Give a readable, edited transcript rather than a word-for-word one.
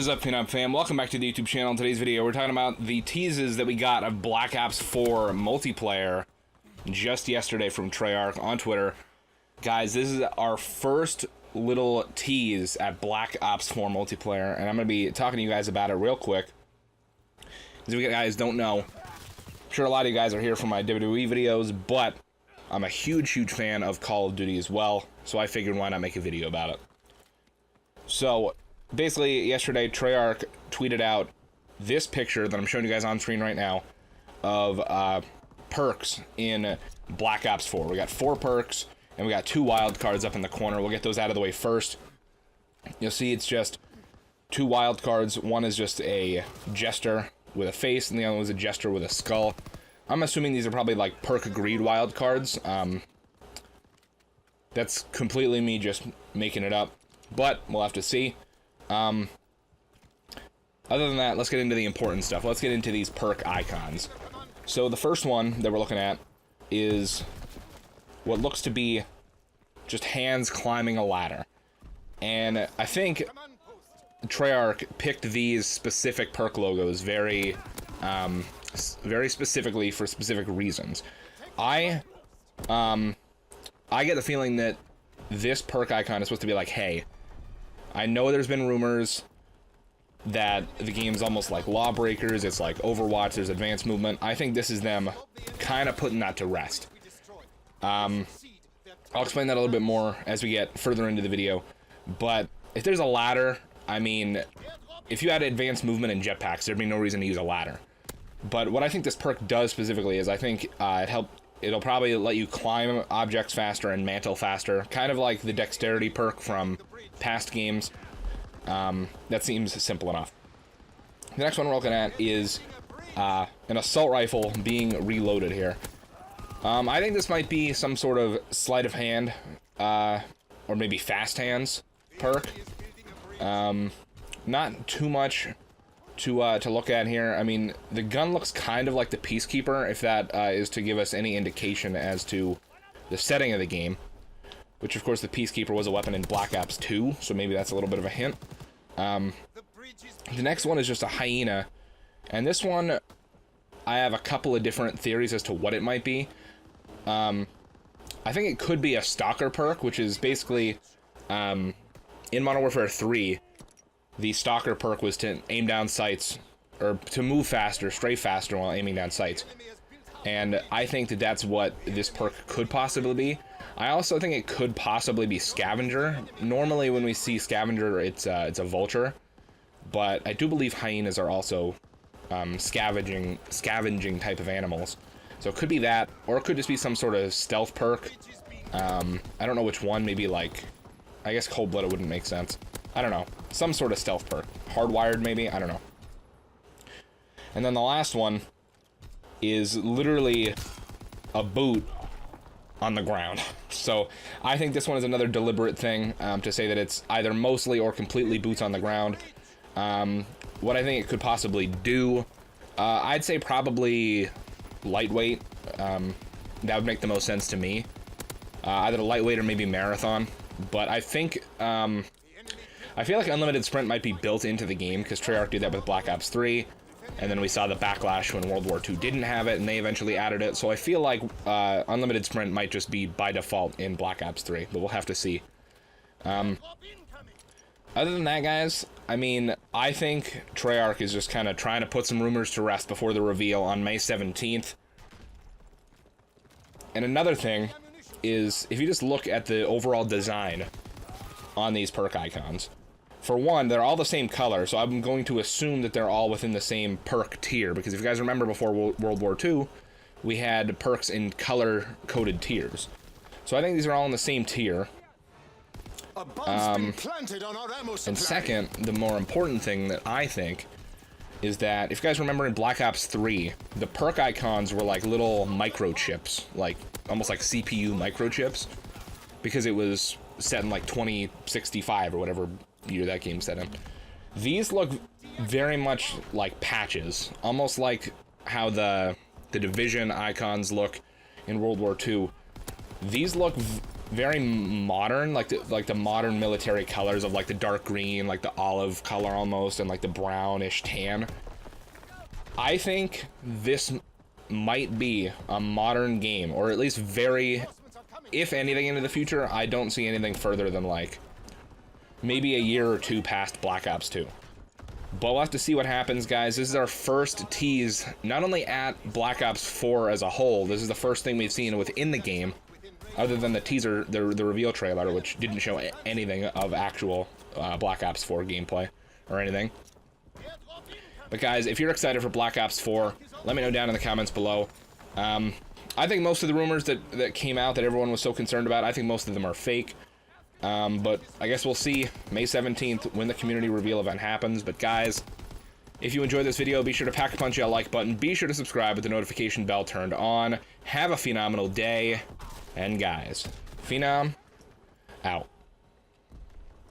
What is up, Phenom fam? Welcome back to the YouTube channel. In today's video, we're talking about the teases that we got of Black Ops 4 multiplayer just yesterday from Treyarch on Twitter. Guys, this is our first little tease at Black Ops 4 multiplayer, and I'm going to be talking to you guys about it real quick. As you guys don't know, I'm sure a lot of you guys are here for my WWE videos, but I'm a huge fan of Call of Duty as well, so I figured why not make a video about it. So, basically, yesterday, Treyarch tweeted out this picture that I'm showing you guys on screen right now of perks in Black Ops 4. We got 4 perks, and we got 2 wild cards up in the corner. We'll get those out of the way first. You'll see it's just 2 wild cards. One is just a jester with a face, and the other one is a jester with a skull. I'm assuming these are probably like perk agreed wild cards. That's completely me just making it up, but we'll have to see. Other than that, let's get into the important stuff. Let's get into these perk icons. So the first one that we're looking at is what looks to be just hands climbing a ladder. And I think Treyarch picked these specific perk logos very specifically for specific reasons. I get the feeling that this perk icon is supposed to be like, hey, I know there's been rumors that the game's almost like Lawbreakers, it's like Overwatch, there's advanced movement. I think this is them kind of putting that to rest. I'll explain that a little bit more as we get further into the video, but if there's a ladder, I mean, if you had advanced movement and jetpacks, there'd be no reason to use a ladder. But what I think this perk does specifically is I think it'll probably let you climb objects faster and mantle faster, kind of like the dexterity perk from past games. That seems simple enough. The next one we're looking at is an assault rifle being reloaded here. I think this might be some sort of sleight of hand, or maybe fast hands perk. Not too much to look at here. I mean, the gun looks kind of like the Peacekeeper, if that is to give us any indication as to the setting of the game. Which, of course, the Peacekeeper was a weapon in Black Ops 2, so maybe that's a little bit of a hint. The next one is just a hyena, and this one, I have a couple of different theories as to what it might be. I think it could be a Stalker perk, which is basically, in Modern Warfare 3, the Stalker perk was to aim down sights, or to move faster, strafe faster while aiming down sights. And I think that that's what this perk could possibly be. I also think it could possibly be Scavenger. Normally when we see Scavenger, it's a vulture. But I do believe hyenas are also scavenging type of animals. So it could be that, or it could just be some sort of stealth perk. I don't know which one, maybe like, I guess Cold-Blooded wouldn't make sense. I don't know. Some sort of stealth perk. Hardwired, maybe? I don't know. And then the last one is literally a boot on the ground. So I think this one is another deliberate thing to say that it's either mostly or completely boots on the ground. What I think it could possibly do, I'd say probably lightweight. That would make the most sense to me. Either lightweight or maybe marathon. But I think, I feel like Unlimited Sprint might be built into the game, because Treyarch did that with Black Ops 3, and then we saw the backlash when World War II didn't have it, and they eventually added it, so I feel like Unlimited Sprint might just be by default in Black Ops 3, but we'll have to see. Other than that, guys, I mean, I think Treyarch is just kind of trying to put some rumors to rest before the reveal on May 17th. And another thing is, if you just look at the overall design on these perk icons, for one, they're all the same color, so I'm going to assume that they're all within the same perk tier, because if you guys remember before World War II, we had perks in color-coded tiers. So I think these are all in the same tier. And second, the more important thing that I think is that, if you guys remember in Black Ops 3, the perk icons were like little microchips, like almost like CPU microchips, because it was set in like 2065 or whatever year that game set in. These look very much like patches, almost like how the Division icons look in World War II. These look very modern, like the modern military colors of like the dark green, like the olive color almost, and like the brownish tan. I think this might be a modern game, or at least very, if anything into the future, I don't see anything further than like maybe a year or two past Black Ops 2. But we'll have to see what happens, guys. This is our first tease, not only at Black Ops 4 as a whole, this is the first thing we've seen within the game, other than the teaser, the reveal trailer, which didn't show anything of actual Black Ops 4 gameplay or anything. But guys, if you're excited for Black Ops 4, let me know down in the comments below. I think most of the rumors that came out that everyone was so concerned about, I think most of them are fake. But I guess we'll see May 17th when the community reveal event happens. But guys, if you enjoyed this video, be sure to pack a punch that like button. Be sure to subscribe with the notification bell turned on. Have a phenomenal day. And guys, Phenom out.